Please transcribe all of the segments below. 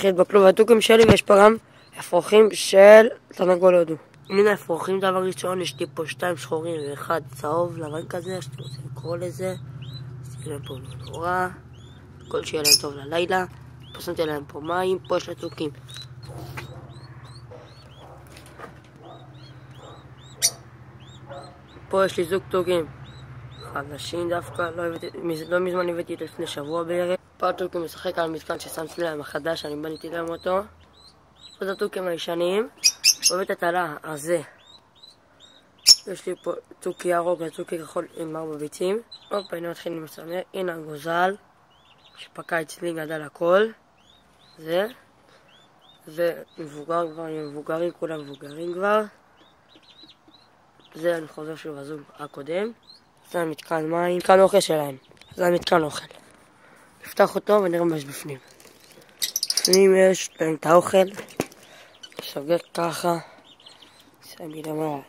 מתחיל בכלוב התוכים שלי, ויש פה גם אפרוחים של תרנגול הודו. הנה אפרוחים דבר ראשון, יש לי פה 2 שחורים ואחד צהוב לבן כזה, שאתם רוצים לקרוא לזה. שיהיה להם פה מנורה, הכל שיהיה להם טוב ללילה. פה שמתי להם פה מים, פה יש לתוכים. פה יש לי זוג תוכים חדשים דווקא, לא מזמן הבאתי לפני שבוע בערך. פה התוכים משחק על מתקן ששמתי להם החדש, אני בניתי להם אותו. פה זה התוכים הישנים, ובאת התלה הזה. יש לי פה תוכי ירוק ותוכי כחול עם 4 ביצים. הופה, הנה מתחיל עם מסמר, הנה הגוזל שפקע אצלי, גדל הכל. זה מבוגר כבר, מבוגרים, כולם מבוגרים כבר. זה אני חוזר שוב הזוג הקודם. זה המתקן מים, מתקן אוכל שלהם. זה המתקן אוכל. נפתח אותו ונראה מה יש בפנים. בפנים יש להם את האוכל. סוגר ככה. שמי למעלה.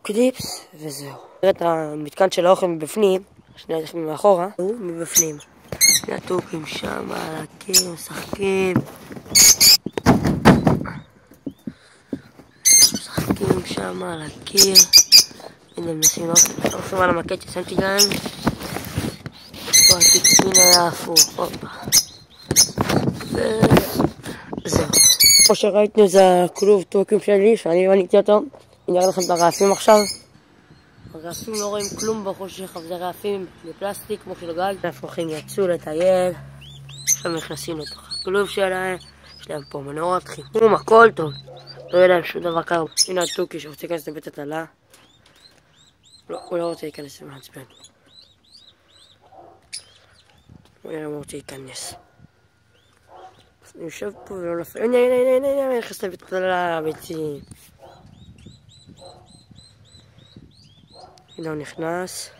קליפס וזהו. נראה את המתקן של האוכל מבפנים. שנייה הולכים מאחורה. הוא מבפנים. שני התוכים שם על הקיר משחקים. משחקים שם על הקיר. הנה הם נשים אופים על המקט ששמתי להם. פה התקפין היה הפוך. הופה. וזהו. כמו שראיתם זה הכלוב תוכים שלי שאני בניתי אותו. אני אראה לכם את הרעפים עכשיו. הרעפים לא רואים כלום בחושך, אבל זה רעפים מפלסטיק כמו של גג. האפרוחים יצאו לטייל. עכשיו נכנסים לתוך הכלוב שלהם. יש להם פה מנורות, חימום, הכל טוב. לא יהיה להם שום דבר קר. הנה התוכי שרוצה להיכנס לבית התלה. לא, הוא לא רוצה להיכנס למעצבן. הוא לא רוצה להיכנס. אני יושב פה ולא נפל. הנה, נכנס לבית התלה, ביצים. הנה הוא נכנס.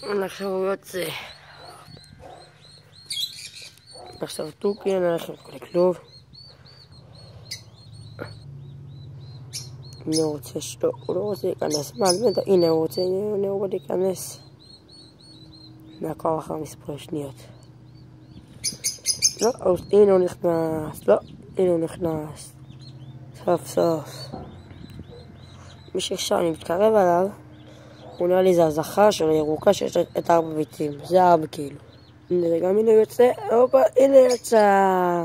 עכשיו הוא יוצא. עכשיו תוכי, הנה לכם כל הכלוב. הנה הוא רוצה שלו, הוא לא רוצה להיכנס. מה, הנה הוא רוצה, הנה הוא רוצה להיכנס. נעקוב אחר מספר שניות. לא, הנה הוא נכנס. לא, הנה הוא נכנס. סוף סוף. מי שעכשיו אני מתקרב עליו, הוא נראה לי זה הזכר שלו ירוקה שיש את 4 ביצים. זה 4 כאילו. הנה זה גם הנה יוצא, הופה, הנה יצא.